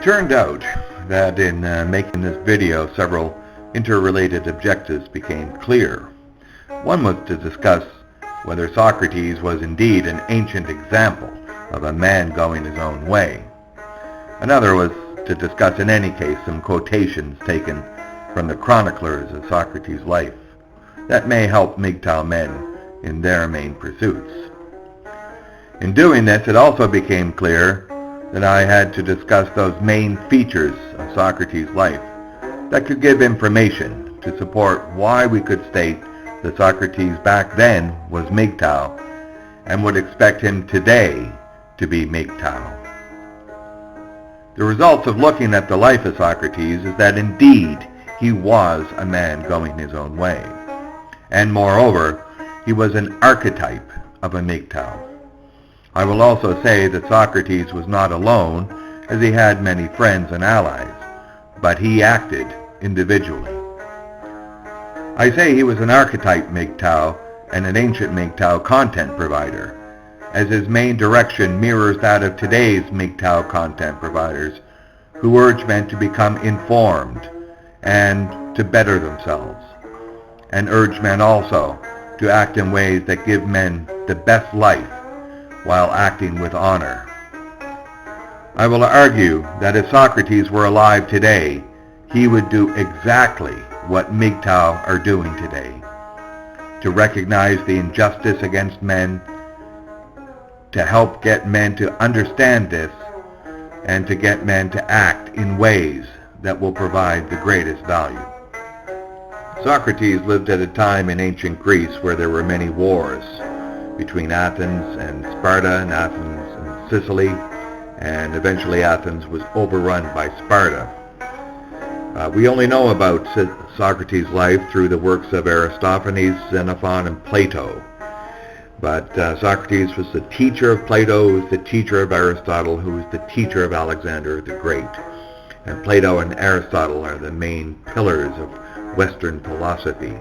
It turned out that in making this video, several interrelated objectives became clear. One was to discuss whether Socrates was indeed an ancient example of a man going his own way. Another was to discuss in any case some quotations taken from the chroniclers of Socrates' life that may help MGTOW men in their main pursuits. In doing this, it also became clear that I had to discuss those main features of Socrates' life that could give information to support why we could state that Socrates back then was MGTOW and would expect him today to be MGTOW. The results of looking at the life of Socrates is that indeed he was a man going his own way, and moreover, he was an archetype of a MGTOW. I will also say that Socrates was not alone, as he had many friends and allies, but he acted individually. I say he was an archetype MGTOW and an ancient MGTOW content provider, as his main direction mirrors that of today's MGTOW content providers, who urge men to become informed and to better themselves, and urge men also to act in ways that give men the best life while acting with honor. I will argue that if Socrates were alive today, he would do exactly what MGTOW are doing today, to recognize the injustice against men, to help get men to understand this, and to get men to act in ways that will provide the greatest value. Socrates lived at a time in ancient Greece where there were many wars between Athens and Sparta, and Athens and Sicily, and eventually Athens was overrun by Sparta. We only know about Socrates' life through the works of Aristophanes, Xenophon, and Plato. But Socrates was the teacher of Plato, who was the teacher of Aristotle, who was the teacher of Alexander the Great. And Plato and Aristotle are the main pillars of Western philosophy.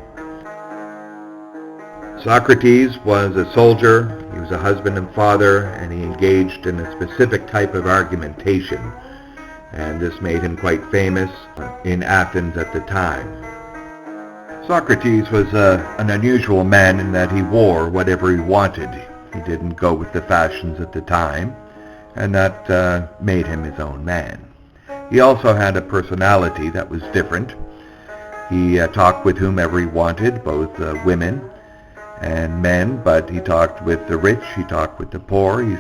Socrates was a soldier, he was a husband and father, and he engaged in a specific type of argumentation. And this made him quite famous in Athens at the time. Socrates was an unusual man in that he wore whatever he wanted. He didn't go with the fashions at the time, and that made him his own man. He also had a personality that was different. He talked with whomever he wanted, both women and men, but he talked with the rich, he talked with the poor, he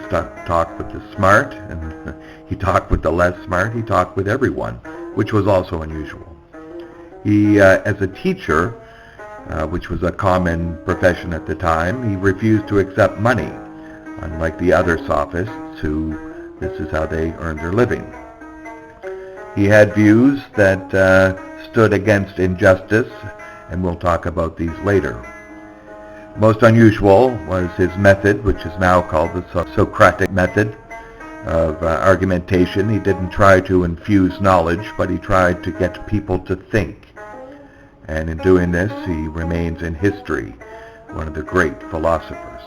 talked with the smart, and he talked with the less smart, he talked with everyone, which was also unusual. He, as a teacher, which was a common profession at the time, he refused to accept money, unlike the other sophists who this is how they earned their living. He had views that stood against injustice, and we'll talk about these later. Most unusual was his method, which is now called the Socratic method of argumentation. He didn't try to infuse knowledge, but he tried to get people to think. And in doing this, he remains in history one of the great philosophers.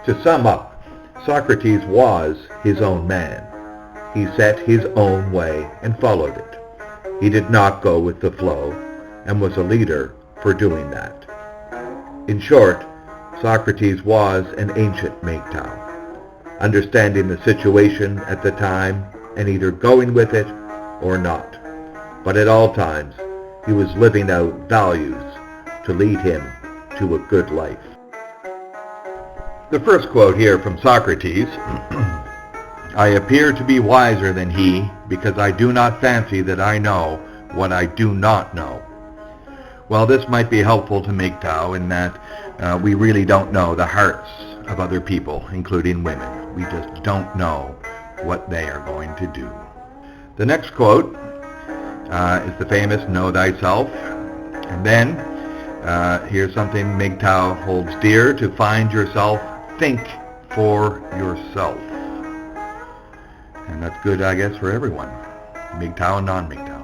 To sum up, Socrates was his own man. He set his own way and followed it. He did not go with the flow and was a leader for doing that. In short, Socrates was an ancient MGTOW, understanding the situation at the time and either going with it or not. But at all times, he was living out values to lead him to a good life. The first quote here from Socrates, "I appear to be wiser than he, because I do not fancy that I know what I do not know." Well, this might be helpful to MGTOW in that we really don't know the hearts of other people, including women. We just don't know what they are going to do. The next quote is the famous "Know thyself." And then, here's something MGTOW holds dear: to find yourself, think for yourself. And that's good, I guess, for everyone, MGTOW and non-MGTOW.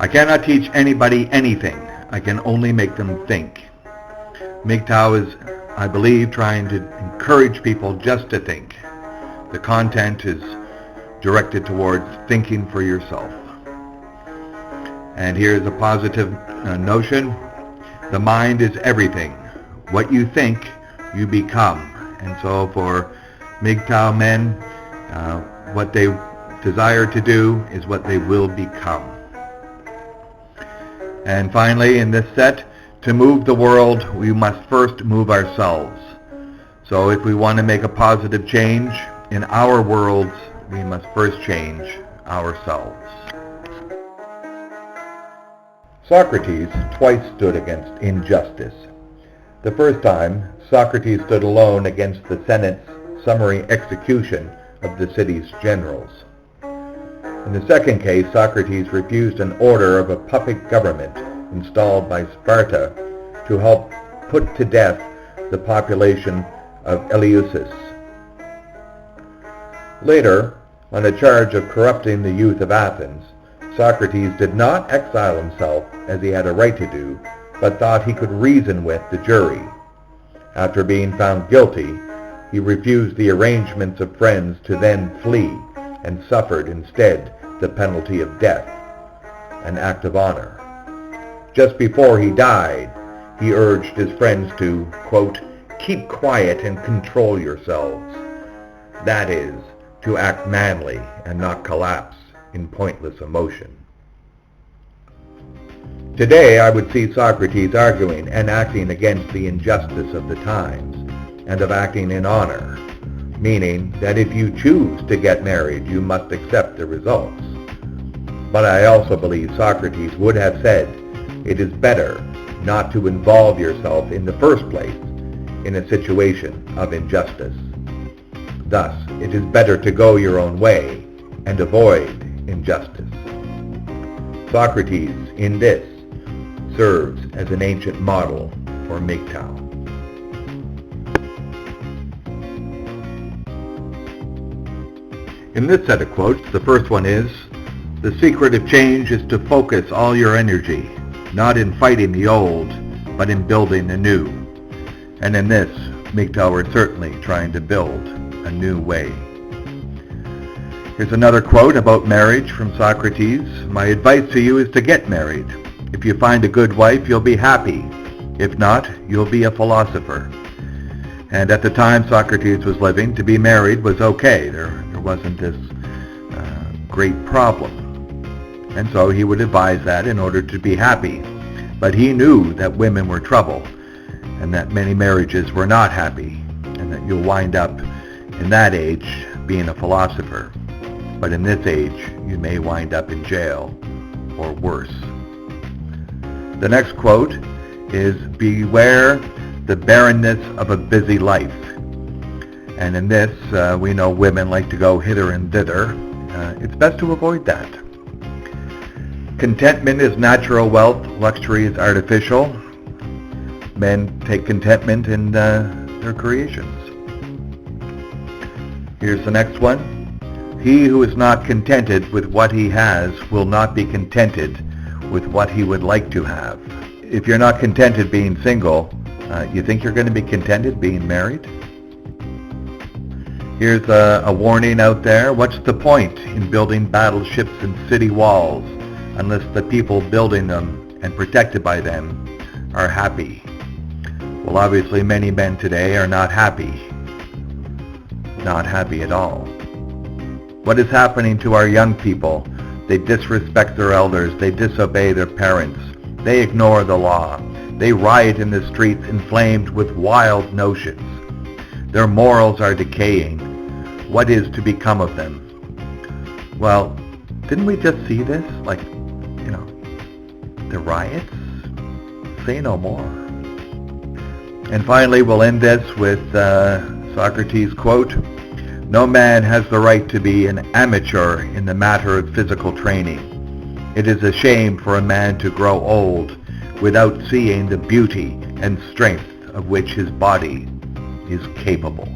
I cannot teach anybody anything. I can only make them think. MGTOW is, I believe, trying to encourage people just to think. The content is directed towards thinking for yourself. And here's a positive notion. The mind is everything. What you think, you become. And so for MGTOW men, what they desire to do is what they will become. And finally, in this set, to move the world, we must first move ourselves. So if we want to make a positive change in our worlds, we must first change ourselves. Socrates twice stood against injustice. The first time, Socrates stood alone against the Senate's summary execution of the city's generals. In the second case, Socrates refused an order of a puppet government installed by Sparta to help put to death the population of Eleusis. Later, on a charge of corrupting the youth of Athens, Socrates did not exile himself as he had a right to do, but thought he could reason with the jury. After being found guilty, he refused the arrangements of friends to then flee, and suffered instead the penalty of death, an act of honor. Just before he died, he urged his friends to, quote, keep quiet and control yourselves. That is, to act manly and not collapse in pointless emotion. Today I would see Socrates arguing and acting against the injustice of the times, and of acting in honor, meaning that if you choose to get married, you must accept the results. But I also believe Socrates would have said, it is better not to involve yourself in the first place in a situation of injustice. Thus, it is better to go your own way and avoid injustice. Socrates, in this, serves as an ancient model for MGTOW. In this set of quotes, the first one is, the secret of change is to focus all your energy, not in fighting the old, but in building the new. And in this, MGTOW are certainly trying to build a new way. Here's another quote about marriage from Socrates. My advice to you is to get married. If you find a good wife, you'll be happy. If not, you'll be a philosopher. And at the time Socrates was living, to be married was okay. There wasn't this great problem. And so he would advise that in order to be happy. But he knew that women were trouble, and that many marriages were not happy, and that you'll wind up in that age being a philosopher. But in this age, you may wind up in jail or worse. The next quote is, beware the barrenness of a busy life. And in this, we know women like to go hither and thither. It's best to avoid that. Contentment is natural wealth, luxury is artificial. Men take contentment in their creations. Here's the next one. He who is not contented with what he has will not be contented with what he would like to have. If you're not contented being single, you think you're going to be contented being married? Here's a warning out there. What's the point in building battleships and city walls unless the people building them and protected by them are happy? Well, obviously many men today are not happy. Not happy at all. What is happening to our young people? They disrespect their elders. They disobey their parents. They ignore the law. They riot in the streets inflamed with wild notions. Their morals are decaying. What is to become of them? Well, didn't we just see this? Like, the riots? Say no more. And finally, we'll end this with Socrates' quote, no man has the right to be an amateur in the matter of physical training. It is a shame for a man to grow old without seeing the beauty and strength of which his body is capable.